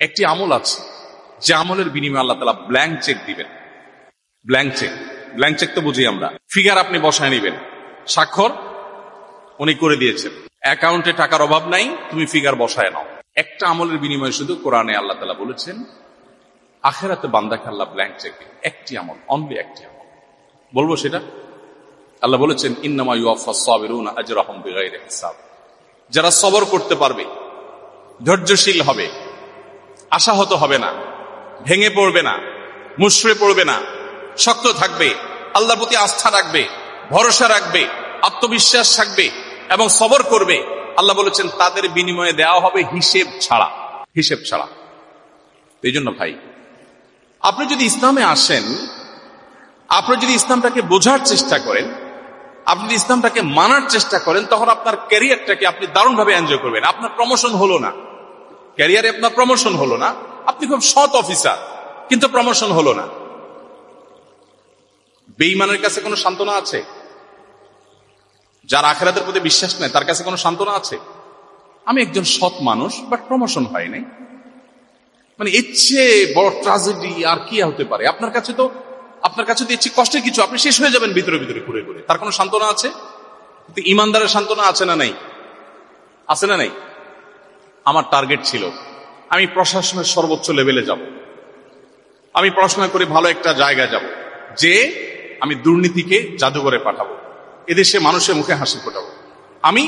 একটি আমল আছে যে আমলের বিনিময়ে আল্লাহ তাআলা ব্ল্যাঙ্ক চেক দিবেন। ব্ল্যাঙ্ক চেক তো বুঝি আমরা, ফিগার আপনি বসায় নেবেন, স্বাক্ষর উনি করে দিয়েছেন, অ্যাকাউন্টে টাকার অভাব নাই, তুমি ফিগার বসায় নাও। একটা আমলের বিনিময়ে শুধু কোরআনে আল্লাহ তাআলা বলেছেন আখিরাতে বান্দাকে আল্লাহ ব্ল্যাঙ্ক চেক দিবেন। একটি আমল, অনলি একটি আমল। বলবো সেটা? আল্লাহ বলেছেন ইন্নামা ইউওয়াফাস সাবিরুনা আজরাহুম বিগাইরি হিসাব। যারা সবর করতে পারবে, ধৈর্যশীল হবে, আশাহত হবে না, ভেঙে পড়বে না, মুষড়ে পড়বে না, শক্ত থাকবে, আল্লাহর প্রতি আস্থা রাখবে, ভরসা রাখবে, আত্মবিশ্বাস থাকবে এবং সবর করবে, আল্লাহ বলেছেন তাদের বিনিময়ে দেওয়া হবে হিসেব ছাড়া। এই জন্য ভাই, আপনি যদি ইসলামে আসেন, আপনি যদি ইসলামটাকে বোঝার চেষ্টা করেন, আপনি যদি ইসলামটাকে মানার চেষ্টা করেন, তখন আপনার ক্যারিয়ারটাকে আপনি দারুণভাবে এনজয় করবেন। আপনার প্রমোশন হলো না, ক্যারিয়ারে আপনার প্রমোশন হলো না, আপনি খুব সৎ অফিসার কিন্তু প্রমোশন হলো না। বেঈমানের কাছে কোনো সান্ত্বনা আছে? যার আখিরাতের প্রতি বিশ্বাস নেই তার কাছে কোনো সান্ত্বনা আছে? আমি একজন সৎ মানুষ, বাট প্রমোশন হয় নাই, মানে ইচ্ছে বড় ট্র্যাজেডি আর কি হতে পারে? আপনার কাছে তো ইচ্ছে কষ্টের কিছু, আপনি শেষ হয়ে যাবেন ভিতরে ভিতরে ঘুরে ঘুরে। তার কোনো সান্ত্বনা আছে? কিন্তু ইমানদারের সান্ত্বনা আছে না নাই? আছে না নাই? আমার টার্গেট ছিল আমি প্রশাসনের সর্বোচ্চ লেভেলে যাব, আমি পড়াশোনা করে ভালো একটা জায়গায় যাব, যে আমি দুর্নীতিকে জাদুঘরে পাঠাবো, এদেশে মানুষের মুখে হাসি ফোটাবো, আমি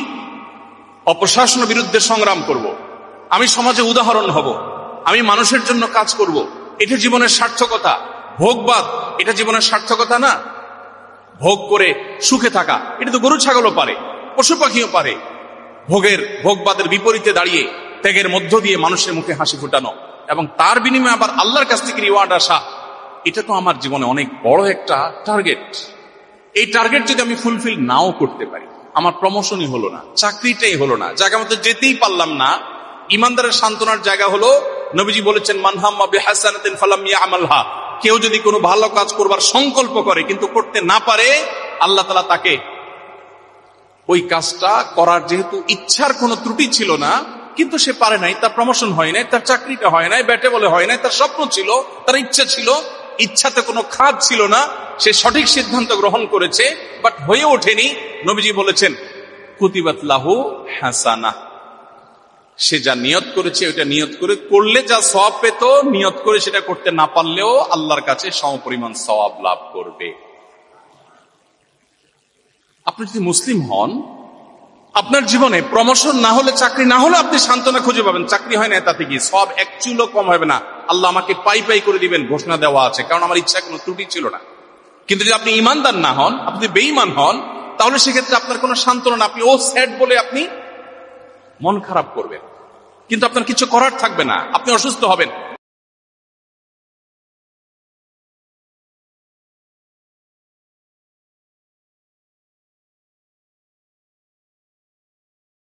অপশাসনের বিরুদ্ধে সংগ্রাম করব, আমি সমাজে উদাহরণ হব, আমি মানুষের জন্য কাজ করব। এটা জীবনের সার্থকতা। ভোগবাদ এটা জীবনের সার্থকতা না। ভোগ করে সুখে থাকা এটা তো গরু ছাগলও পারে, পশু পাখিও পারে। ভোগবাদের বিপরীতে দাঁড়িয়ে ত্যাগের মধ্য দিয়ে মানুষের মুখে হাসি ফোটানো এবং তার বিনিময়ে আবার আল্লাহর কাছ থেকে রিওয়ার্ড আসা, এটা তো আমার জীবনে অনেক বড় একটা টার্গেট। এই টার্গেট যদি আমি ফুলফিল নাও করতে পারি, আমার প্রমোশনই হলো না, চাকরিটাই হলো না, জায়গা মতো যেতেই পারলাম না, ইমানদারের সান্ত্বনার জায়গা হলো নবীজি বলেছেন মান হাম্মা বিহাসানাতিন ফালাম ইয়ামালহা। কেউ যদি কোনো ভালো কাজ করবার সংকল্প করে কিন্তু করতে না পারে, আল্লাহ তাআলা তাকে ওই কাজটা করার যেহেতু ইচ্ছার কোনো ত্রুটি ছিল না, কিন্তু সে পারে নাই, তার প্রমোশন হয় নাই, তার চাকরিটা হয় নাই, ব্যাটে বলে হয় নাই, তার স্বপ্ন ছিল, তার ইচ্ছা ছিল, ইচ্ছাতে কোনো খাদ ছিল না, সে সঠিক সিদ্ধান্ত গ্রহণ করেছে বাট হয়ে ওঠেনি। নবীজি বলেছেন কুতিবাত লাহু হাসানা। সে যা নিয়ত করেছে ওটা নিয়ত করে করলে যা সওয়াব পেত, নিয়ত করে সেটা করতে না পারলেও আল্লাহর কাছে সমপরিমাণ সওয়াব লাভ করবে। আপনি যদি মুসলিম হন, আপনার জীবনে প্রমোশন না হলে, চাকরি না হলে আপনি সান্ত্বনা খুঁজে পাবেন। চাকরি হয় না তাতে কি সব এক চুলও কম হবে না, আল্লাহ আমাকে পাই করে দিবেন, ঘোষণা দেওয়া আছে, কারণ আমার ইচ্ছা কোনো ত্রুটি ছিল না। কিন্তু যদি আপনি ইমানদার না হন, আপনি বেঈমান হন, তাহলে সেক্ষেত্রে আপনার কোনো সান্ত্বনা না, আপনি ও স্যাড বলে আপনি মন খারাপ করবেন, কিন্তু আপনার কিছু করার থাকবে না, আপনি অসুস্থ হবেন,